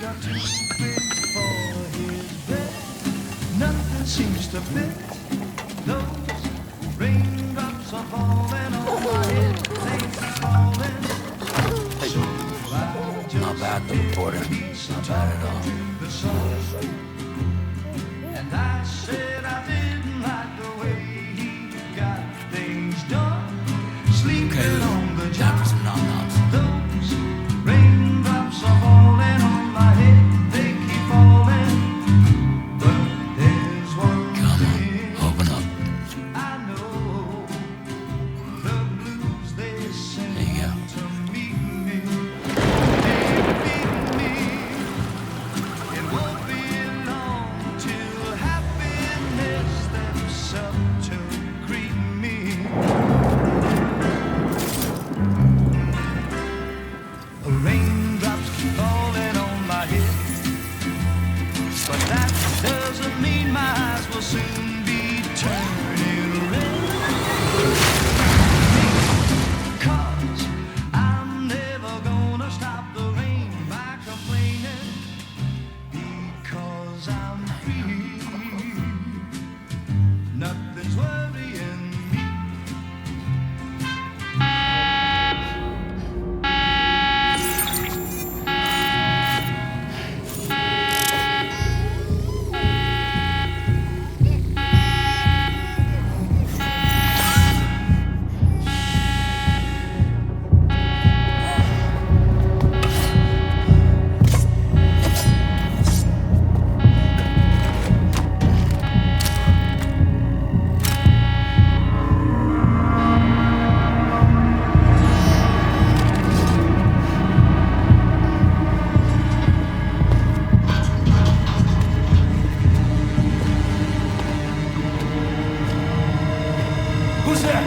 got too big for his bed. Nothing seems to fit. Those raindrops are falling on my head. They keep falling. So I just Not bad, the reporter. Not bad at all. And I said I didn't like the way he got things done. Sleeping on the Time for job. some nom-noms. Those raindrops are falling on my head. They keep falling. But there's one Come thing on, open up. I know. The blues they send There you go. to meet me. They beat me. It won't be long till happiness steps up to greet me. Raindrops keep falling on my head, but that doesn't mean my eyes will soon be turning red. 'Cause I'm never gonna stop the rain by complaining, because I'm free. Nothing's worrying me. Who's there?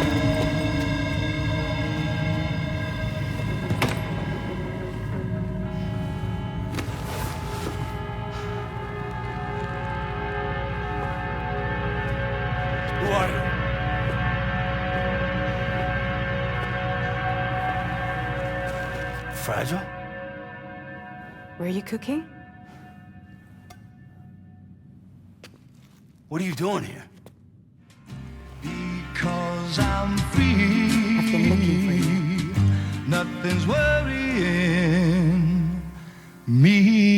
Who are you? Fragile? Were you cooking? What are you doing here? Because I'm free. I've been looking for you. Nothing's worrying me.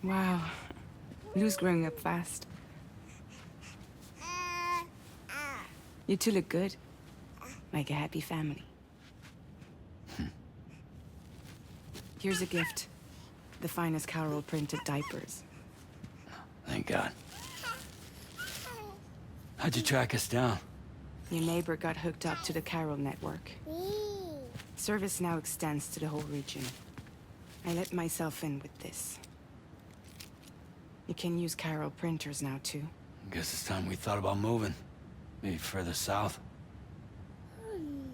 Wow. Lou's growing up fast. You two look good. Like a happy family. Here's a gift. The finest Carol printed diapers. Thank God. How'd you track us down? Your neighbor got hooked up to the Carol network. Service now extends to the whole region. I let myself in with this. You can use Carol printers now too. Guess it's time we thought about moving. Maybe further south.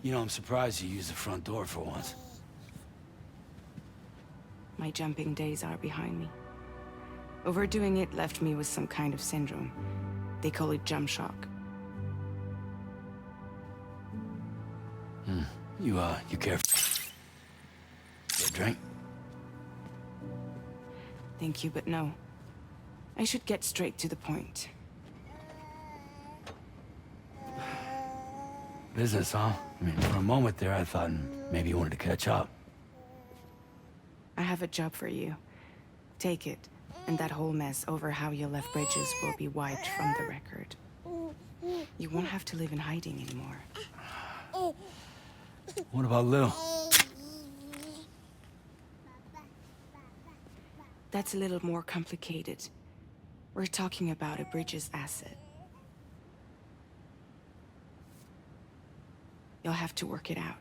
You know, I'm surprised you used the front door for once. My jumping days are behind me. Overdoing it left me with some kind of syndrome. They call it jump shock. You care for... Get a drink? Thank you, but no. I should get straight to the point. Business, huh? I mean, for a moment there, I thought maybe you wanted to catch up. I have a job for you. Take it, and that whole mess over how you left Bridges will be wiped from the record. You won't have to live in hiding anymore. What about Lou? That's a little more complicated. We're talking about a Bridges asset. You'll have to work it out.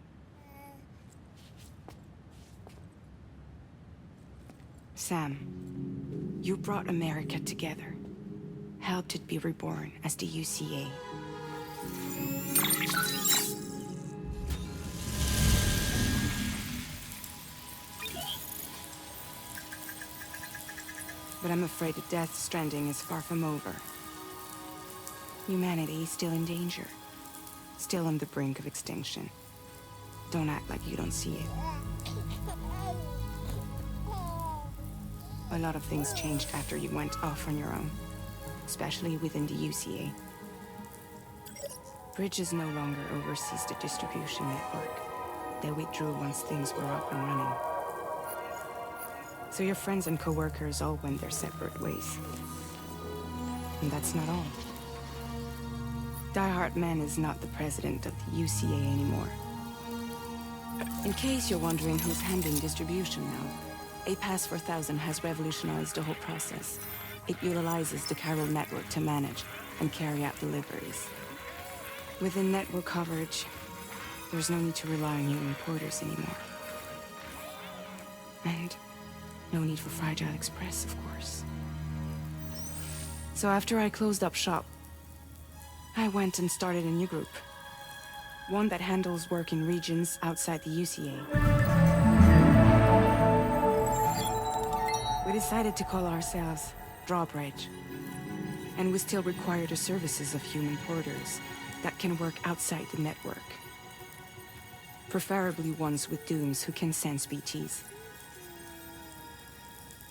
Sam, you brought America together. Helped it be reborn as the UCA. But I'm afraid that Death Stranding is far from over. Humanity is still in danger. Still on the brink of extinction. Don't act like you don't see it. A lot of things changed after you went off on your own. Especially within the UCA. Bridges no longer oversees the distribution network. They withdrew once things were up and running. So your friends and co-workers all went their separate ways. And that's not all. Die Hard Man is not the president of the UCA anymore. In case you're wondering who's handling distribution now, A Pass 4000 has revolutionized the whole process. It utilizes the Chiral network to manage and carry out deliveries. Within network coverage, there's no need to rely on human porters anymore. And no need for Fragile Express, of course. So after I closed up shop, I went and started a new group. One that handles work in regions outside the UCA. We decided to call ourselves Drawbridge. And we still require the services of human porters that can work outside the network. Preferably ones with dooms who can sense BTs.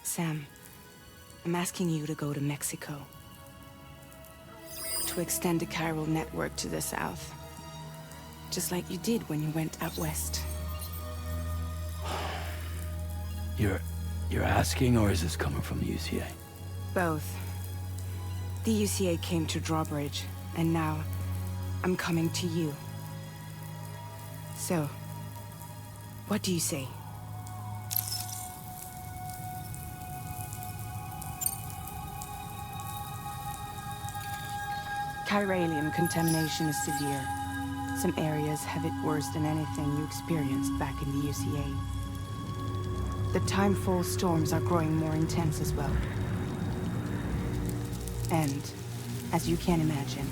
Sam, I'm asking you to go to Mexico. To extend the Chiral network to the south. Just like you did when you went out west. You're asking, or is this coming from the UCA? Both. The UCA came to Drawbridge, and now I'm coming to you. So, what do you say? Chiralium contamination is severe. Some areas have it worse than anything you experienced back in the UCA. The timefall storms are growing more intense as well. And, as you can imagine,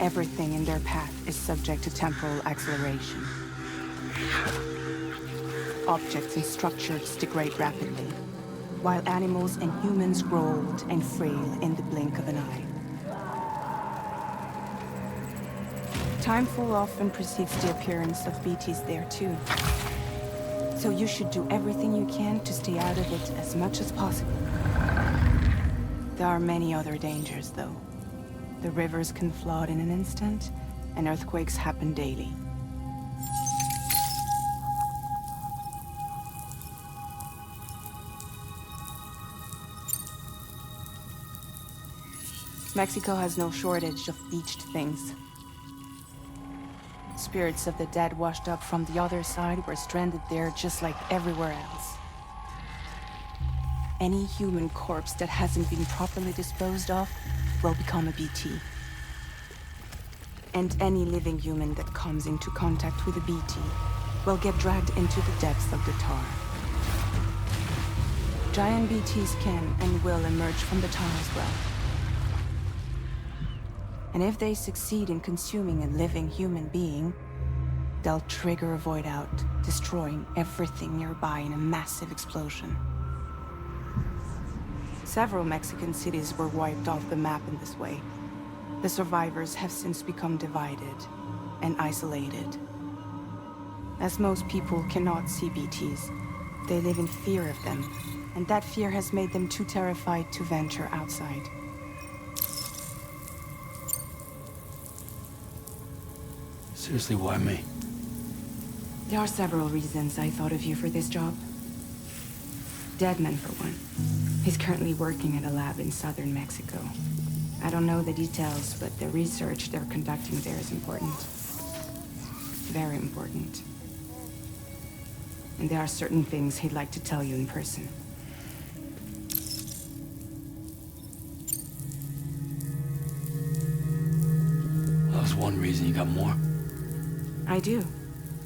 everything in their path is subject to temporal acceleration. Objects and structures degrade rapidly, while animals and humans grow old and frail in the blink of an eye. Timefall often precedes the appearance of BTs there too. So you should do everything you can to stay out of it as much as possible. There are many other dangers though. The rivers can flood in an instant, and earthquakes happen daily. Mexico has no shortage of beached things. Spirits of the dead washed up from the other side were stranded there just like everywhere else. Any human corpse that hasn't been properly disposed of will become a BT. And any living human that comes into contact with a BT will get dragged into the depths of the tar. Giant BTs can and will emerge from the tar as well. And if they succeed in consuming a living human being, they'll trigger a void out, destroying everything nearby in a massive explosion. Several Mexican cities were wiped off the map in this way. The survivors have since become divided and isolated. As most people cannot see BTs, they live in fear of them, and that fear has made them too terrified to venture outside. Seriously, why me? There are several reasons I thought of you for this job. Deadman, for one. He's currently working at a lab in southern Mexico. I don't know the details, but the research they're conducting there is important. Very important. And there are certain things he'd like to tell you in person. That was one reason. You got more? I do.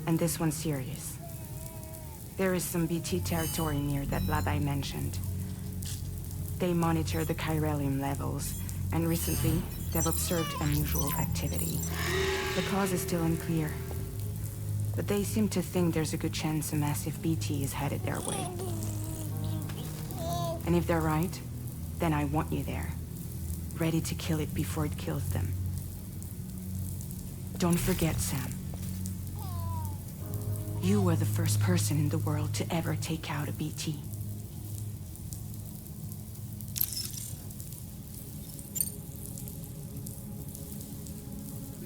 And this one's serious. There is some BT territory near that lab I mentioned. They monitor the chiralium levels, and recently, they've observed unusual activity. The cause is still unclear. But they seem to think there's a good chance a massive BT is headed their way. And if they're right, then I want you there, ready to kill it before it kills them. Don't forget, Sam. You were the first person in the world to ever take out a BT.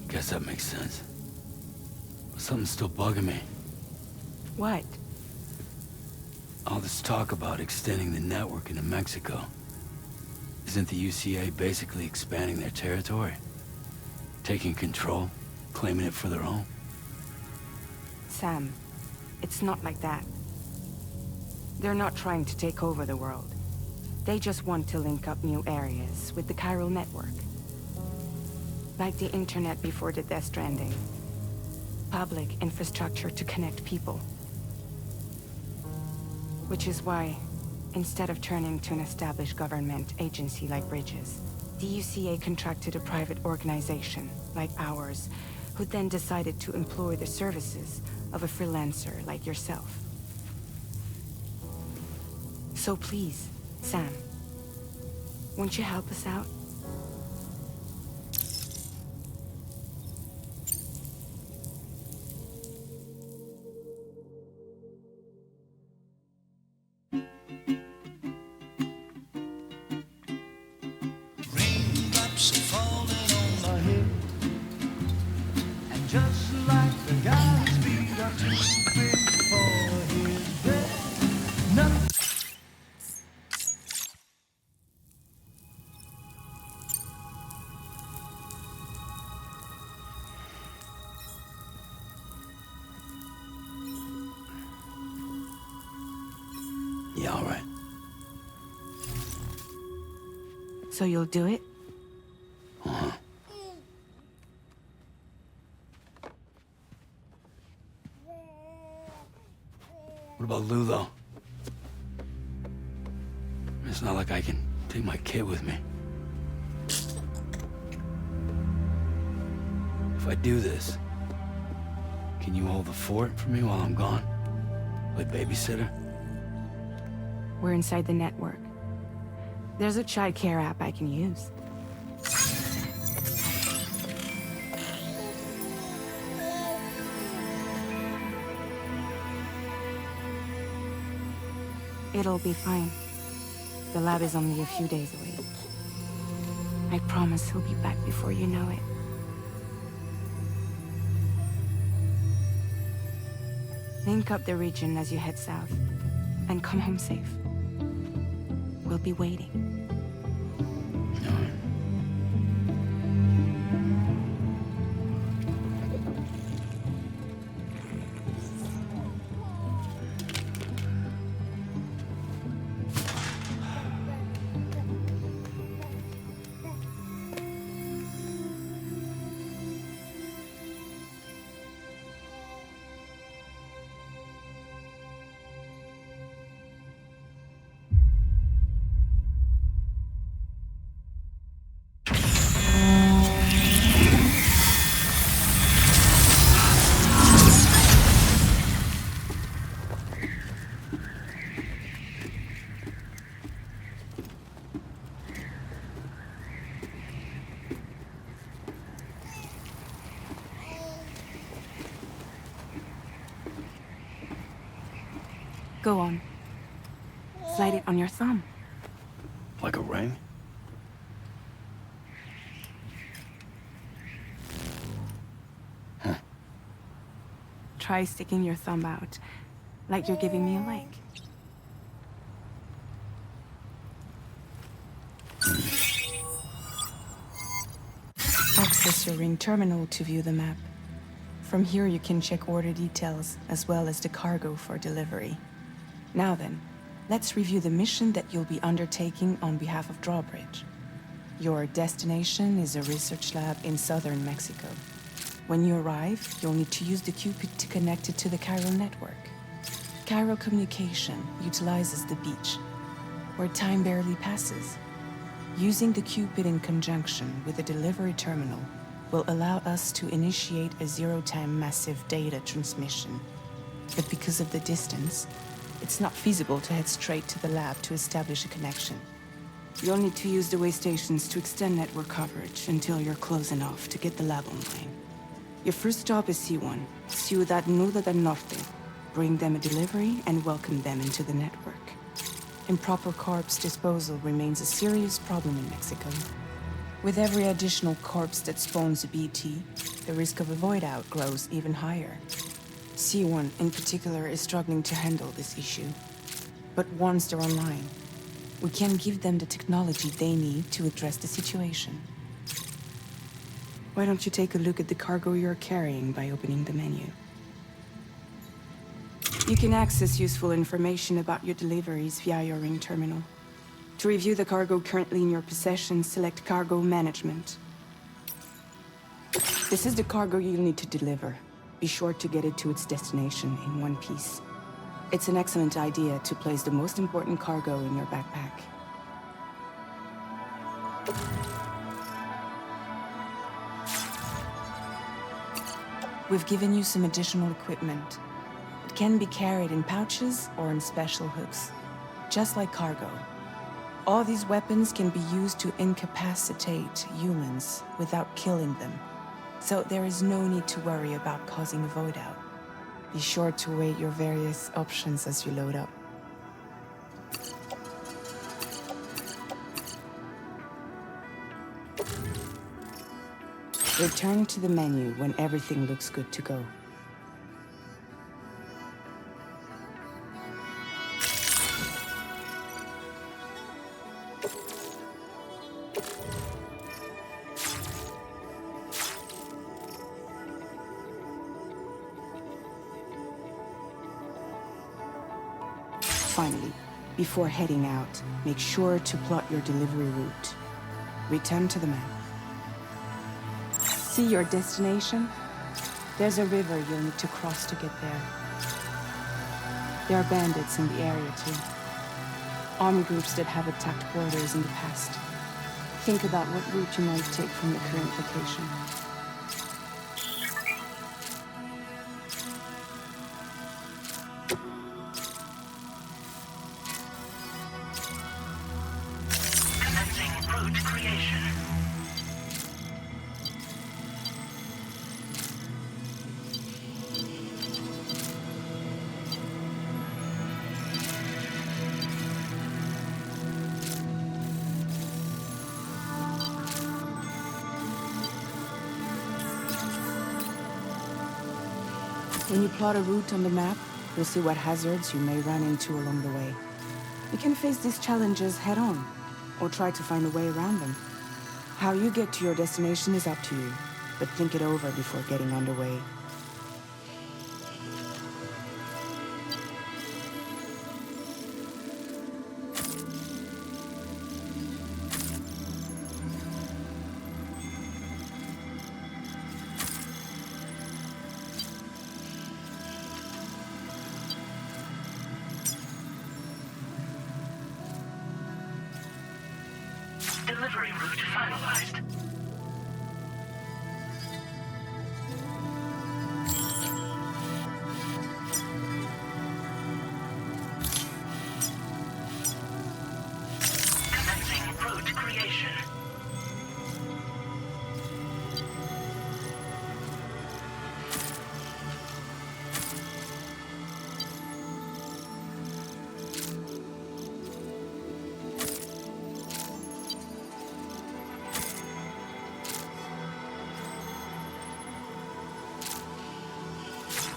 Guess that makes sense. But something's still bugging me. What? All this talk about extending the network into Mexico. Isn't the UCA basically expanding their territory? Taking control, claiming it for their own? Sam, it's not like that. They're not trying to take over the world. They just want to link up new areas with the chiral network. Like the internet before the Death Stranding. Public infrastructure to connect people. Which is why, instead of turning to an established government agency like Bridges, the UCA contracted a private organization, like ours, who then decided to employ the services of a freelancer like yourself. So please, Sam, won't you help us out? Raindrops are falling on my head, and just like the guy whose feet are too big for his bed, nothing. Yeah, all right. So you'll do it? Uh-huh. What about Lou, though? It's not like I can take my kid with me. If I do this, can you hold the fort for me while I'm gone? Play babysitter? We're inside the network. There's a child care app I can use. It'll be fine. The lab is only a few days away. I promise he'll be back before you know it. Link up the region as you head south, and come home safe. We'll be waiting. All right. Go on. Slide it on your thumb. Like a ring? Huh. Try sticking your thumb out, like you're giving me a like. Access your ring terminal to view the map. From here you can check order details, as well as the cargo for delivery. Now then, let's review the mission that you'll be undertaking on behalf of Drawbridge. Your destination is a research lab in southern Mexico. When you arrive, you'll need to use the Cupid to connect it to the chiral network. Chiral communication utilizes the beach, where time barely passes. Using the Cupid in conjunction with the delivery terminal will allow us to initiate a zero-time massive data transmission. But because of the distance, it's not feasible to head straight to the lab to establish a connection. You'll need to use the way stations to extend network coverage until you're close enough to get the lab online. Your first stop is C1, Ciudad Nuda del Norte. Bring them a delivery and welcome them into the network. Improper corpse disposal remains a serious problem in Mexico. With every additional corpse that spawns a BT, the risk of a void out grows even higher. C1 in particular is struggling to handle this issue. But once they're online, we can give them the technology they need to address the situation. Why don't you take a look at the cargo you're carrying by opening the menu? You can access useful information about your deliveries via your ring terminal. To review the cargo currently in your possession, select Cargo Management. This is the cargo you'll need to deliver. Be sure to get it to its destination in one piece. It's an excellent idea to place the most important cargo in your backpack. We've given you some additional equipment. It can be carried in pouches or in special hooks, just like cargo. All these weapons can be used to incapacitate humans without killing them, so there is no need to worry about causing a void out. Be sure to weigh your various options as you load up. Return to the menu when everything looks good to go. Finally, before heading out, make sure to plot your delivery route. Return to the map. See your destination? There's a river you'll need to cross to get there. There are bandits in the area too. Armed groups that have attacked borders in the past. Think about what route you might take from the current location. Route creation. When you plot a route on the map, you'll see what hazards you may run into along the way. You can face these challenges head-on, or try to find a way around them. How you get to your destination is up to you, but think it over before getting underway. Delivery route finalized. Commencing route creation.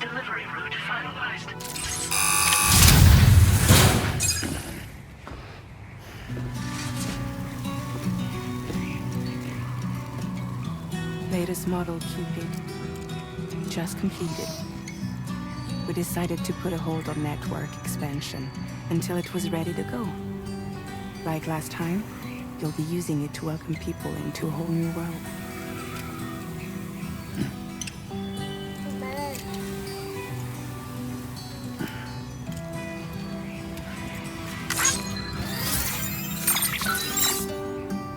Delivery route finalized. Latest model Cupid. Just completed. We decided to put a hold on network expansion until it was ready to go. Like last time, you'll be using it to welcome people into a whole new world.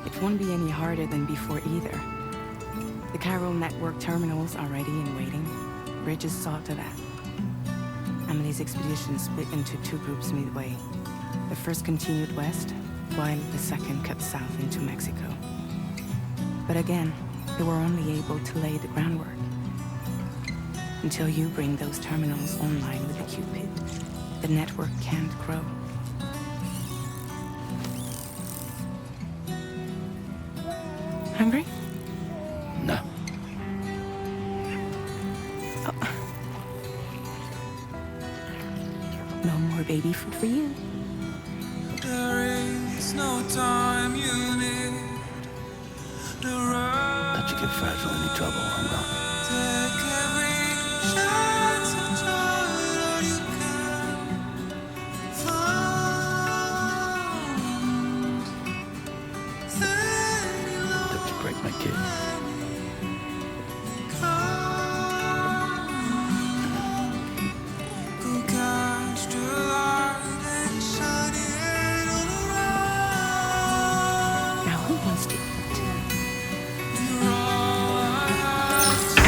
It won't be any harder than before either. The chiral network terminals are ready and waiting. Bridges sorted out. Emily's expedition split into two groups midway. The first continued west, while the second cut south into Mexico. But again, they were only able to lay the groundwork. Until you bring those terminals online with the Cupid, the network can't grow. Hungry? No. No more baby food for you. There is no time you need to run. Let you get fragile, any trouble, I'm gone. Take every chance of joy that you can find. Don't you break my kid. Go cast your light and shine it all around. Now who wants to eat? You're all I have.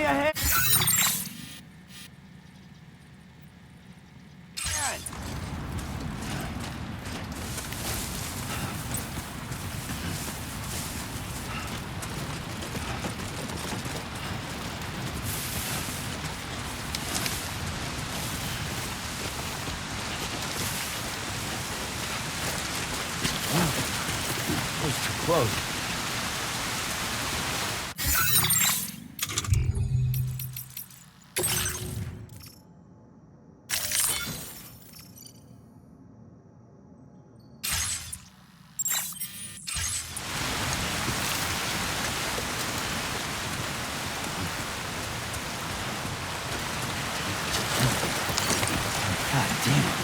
ahead. That was too close. God damn it.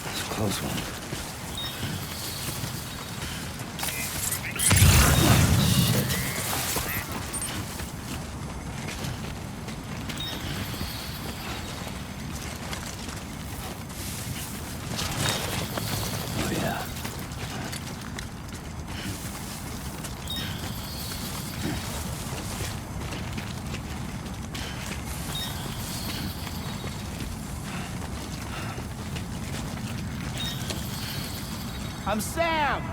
It's a close one. Oh, yeah. I'm Sam.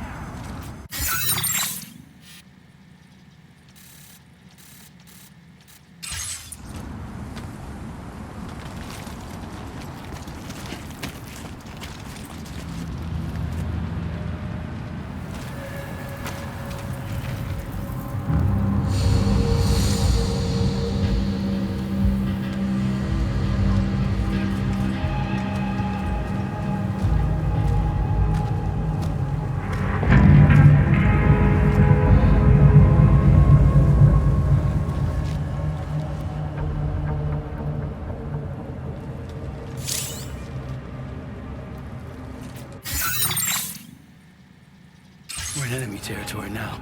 We're in enemy territory now.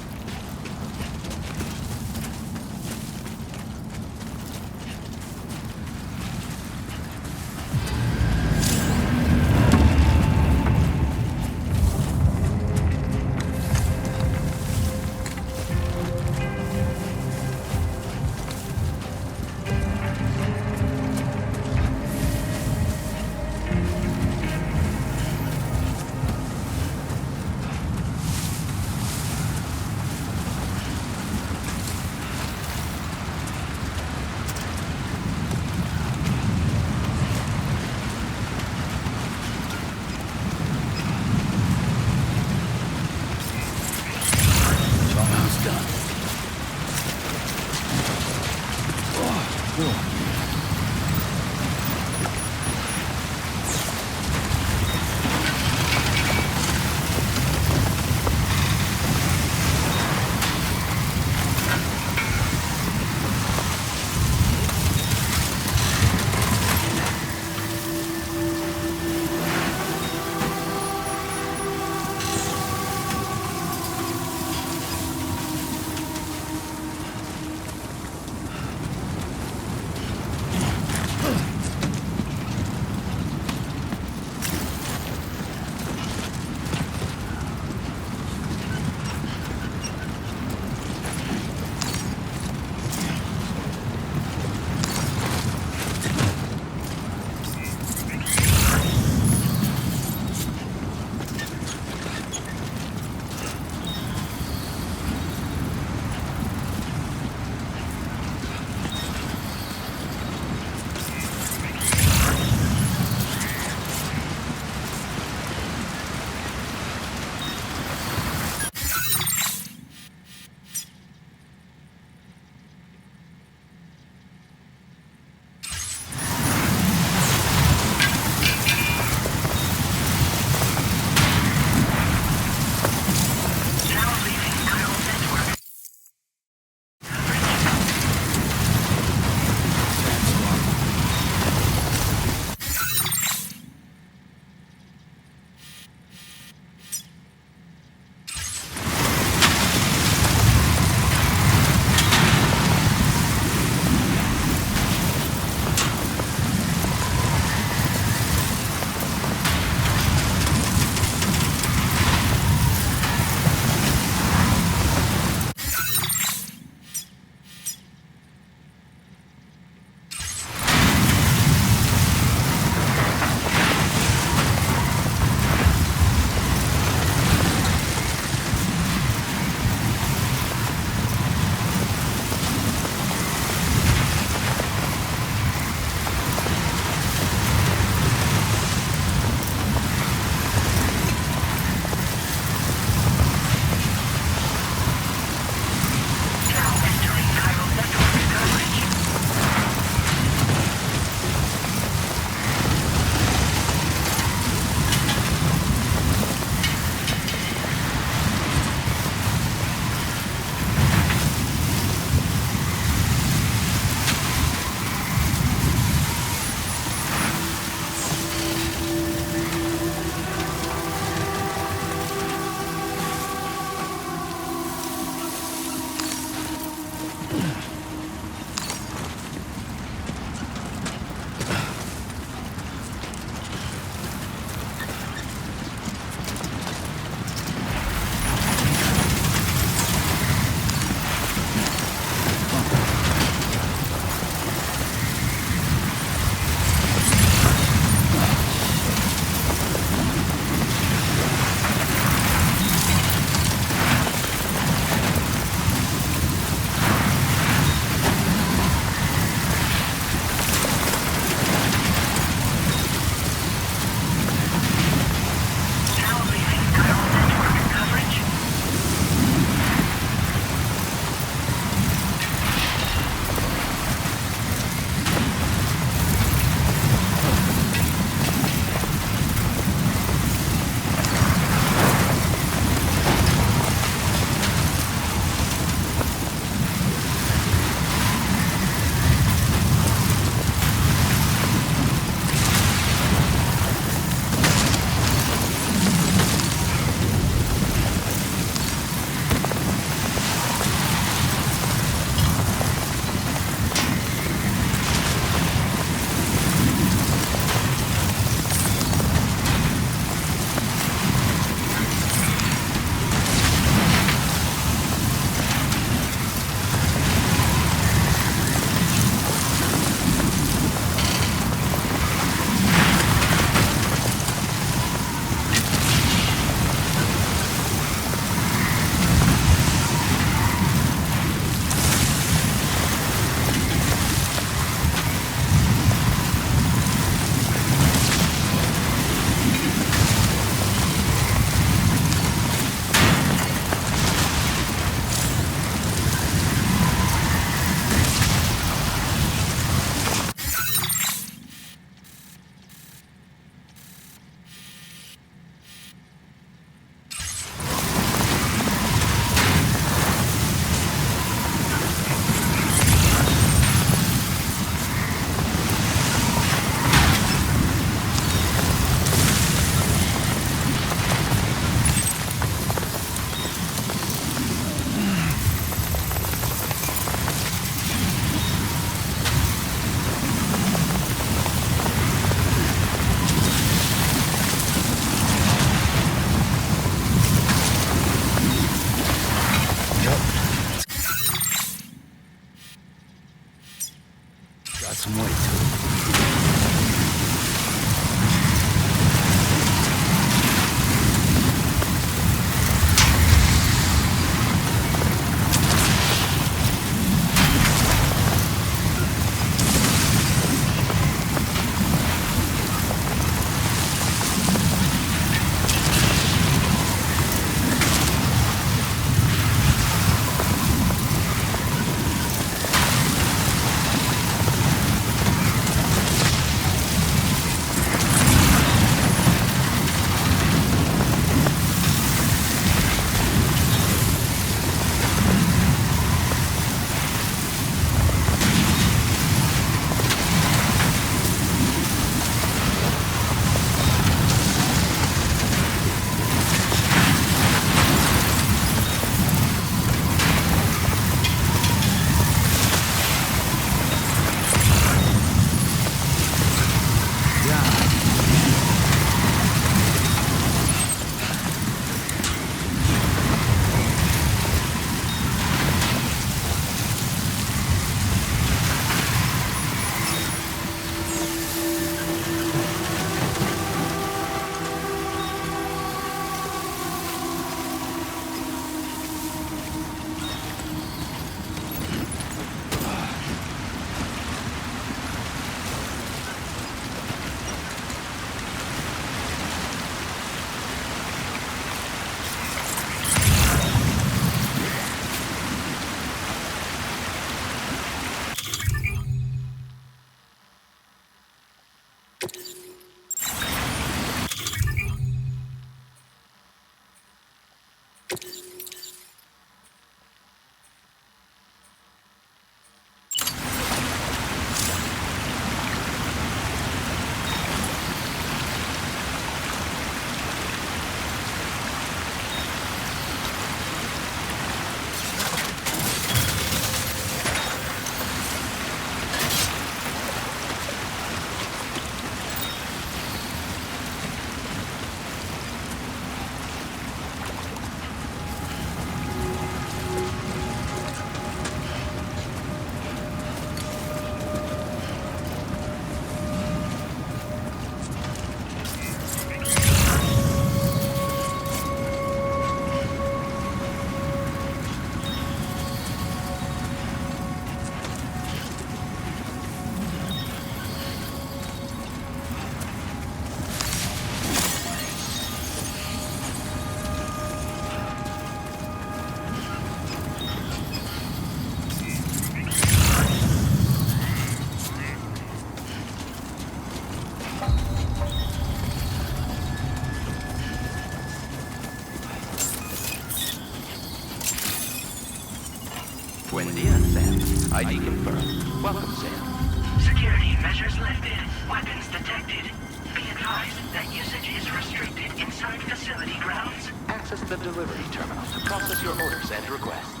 ID confirmed. Welcome, Sam. Security measures lifted. Weapons detected. Be advised that usage is restricted inside facility grounds. Access the delivery terminal to process your orders and requests.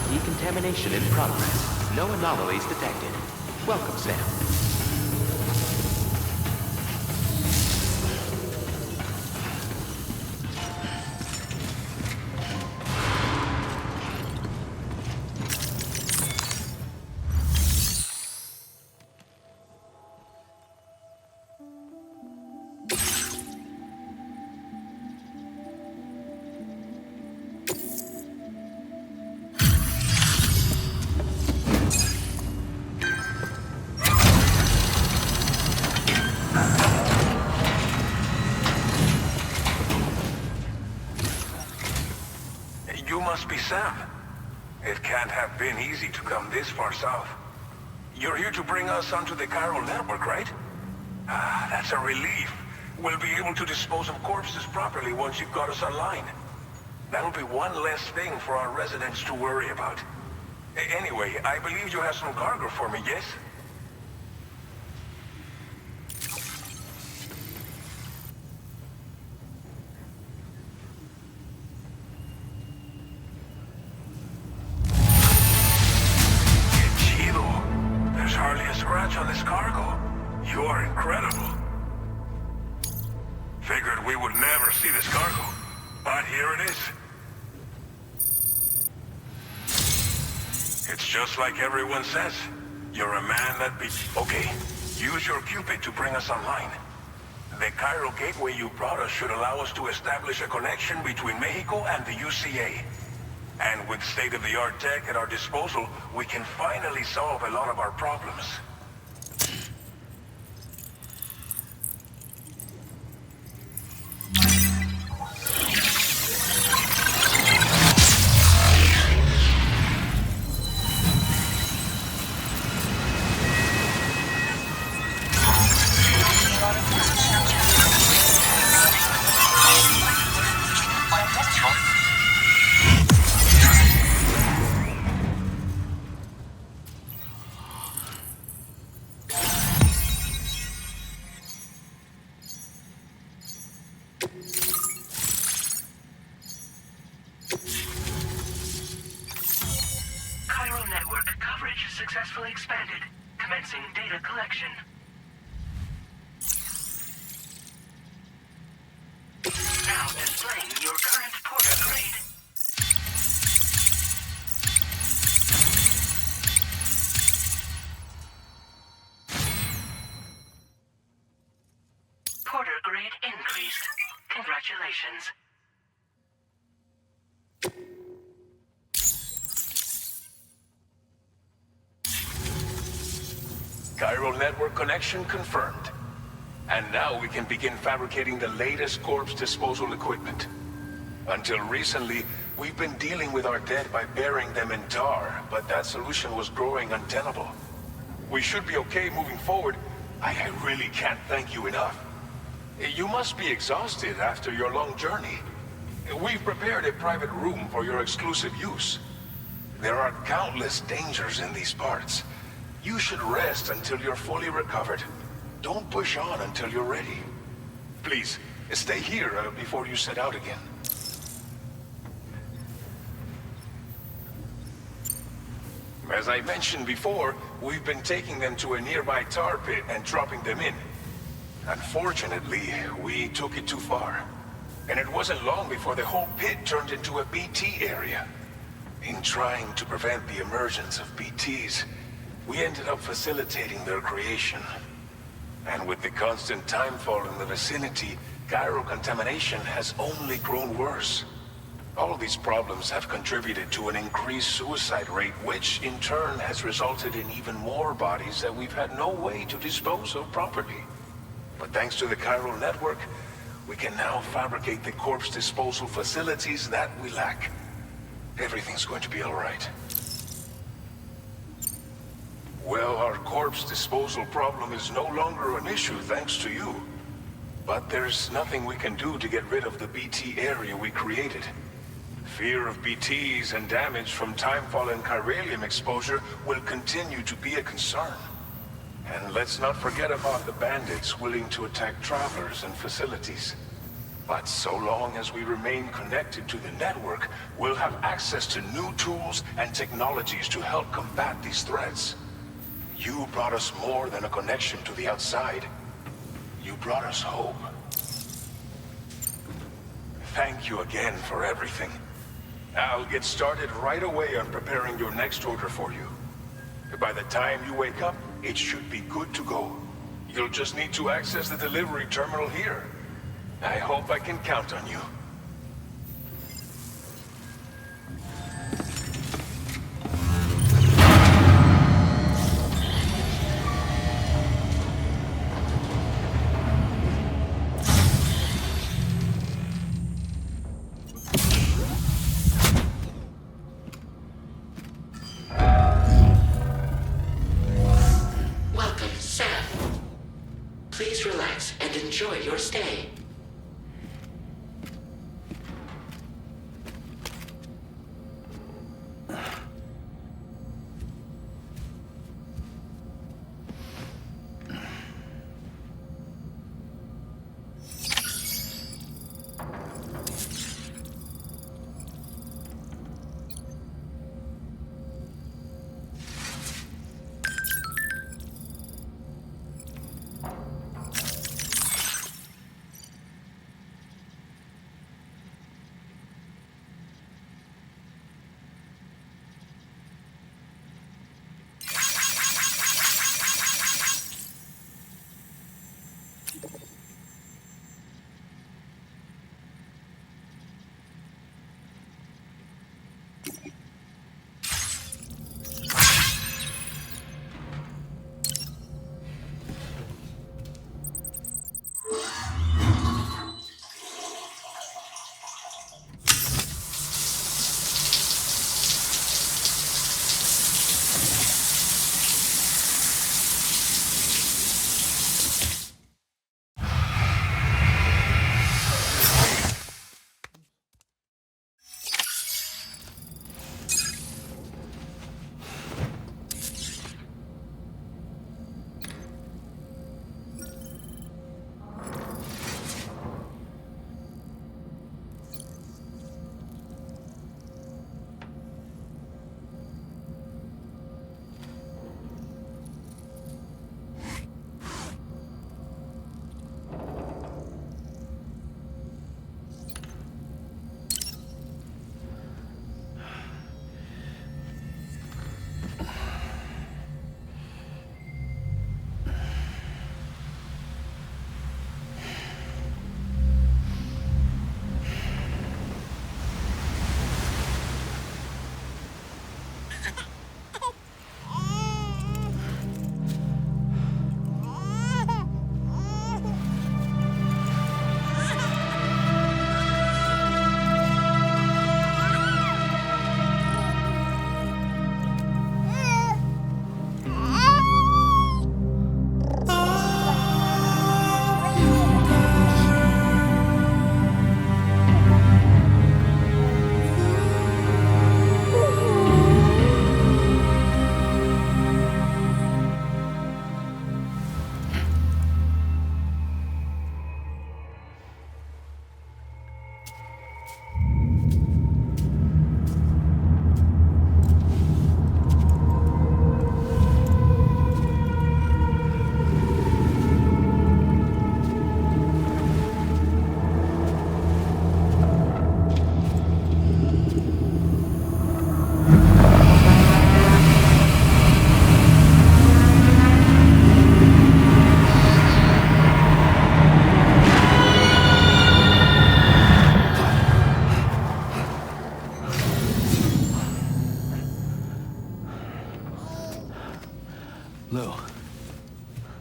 Decontamination in progress. No anomalies detected. Welcome, Sam. You must be Sam. It can't have been easy to come this far south. You're here to bring us onto the chiral network, right? Ah, that's a relief. We'll be able to dispose of corpses properly once you've got us online. That'll be one less thing for our residents to worry about. Anyway, I believe you have some cargo for me, yes? On this cargo. You are incredible. Figured we would never see this cargo, but here it is. It's just like everyone says. You're a man that beats... Okay, use your Cupid to bring us online. The chiral gateway you brought us should allow us to establish a connection between Mexico and the UCA. And with state-of-the-art tech at our disposal, we can finally solve a lot of our problems. Chiral network coverage successfully expanded. Commencing data collection. Now displaying your current porter grade. Porter grade increased. Congratulations. Chiral network connection confirmed. And now we can begin fabricating the latest corpse disposal equipment. Until recently, we've been dealing with our dead by burying them in tar, but that solution was growing untenable. We should be okay moving forward. I really can't thank you enough. You must be exhausted after your long journey. We've prepared a private room for your exclusive use. There are countless dangers in these parts. You should rest until you're fully recovered. Don't push on until you're ready. Please, stay here before you set out again. As I mentioned before, we've been taking them to a nearby tar pit and dropping them in. Unfortunately, we took it too far. And it wasn't long before the whole pit turned into a BT area. In trying to prevent the emergence of BTs, we ended up facilitating their creation. And with the constant timefall in the vicinity, chiral contamination has only grown worse. All of these problems have contributed to an increased suicide rate, which in turn has resulted in even more bodies that we've had no way to dispose of properly. But thanks to the chiral network, we can now fabricate the corpse disposal facilities that we lack. Everything's going to be all right. Well, our corpse disposal problem is no longer an issue thanks to you. But there's nothing we can do to get rid of the BT area we created. Fear of BTs and damage from timefall and chiralium exposure will continue to be a concern. And let's not forget about the bandits willing to attack travelers and facilities. But so long as we remain connected to the network, we'll have access to new tools and technologies to help combat these threats. You brought us more than a connection to the outside. You brought us hope. Thank you again for everything. I'll get started right away on preparing your next order for you. By the time you wake up, it should be good to go. You'll just need to access the delivery terminal here. I hope I can count on you. Welcome, Sam. Please relax and enjoy your stay.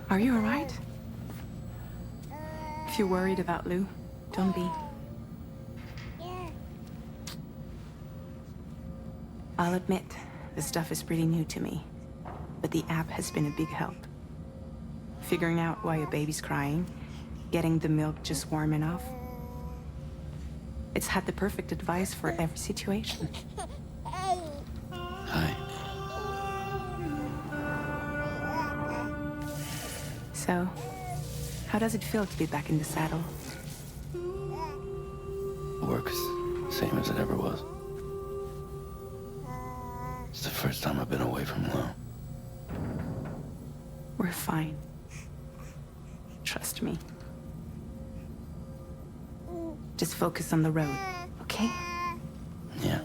Are you alright? If you're worried about Lou, don't be. I'll admit, the stuff is pretty new to me, but the app has been a big help. Figuring out why a baby's crying, getting the milk just warm enough. It's had the perfect advice for every situation. Hi. So, how does it feel to be back in the saddle? Work's same as it ever was. It's the first time I've been away from Lou. We're fine. Trust me. Just focus on the road, okay? Yeah.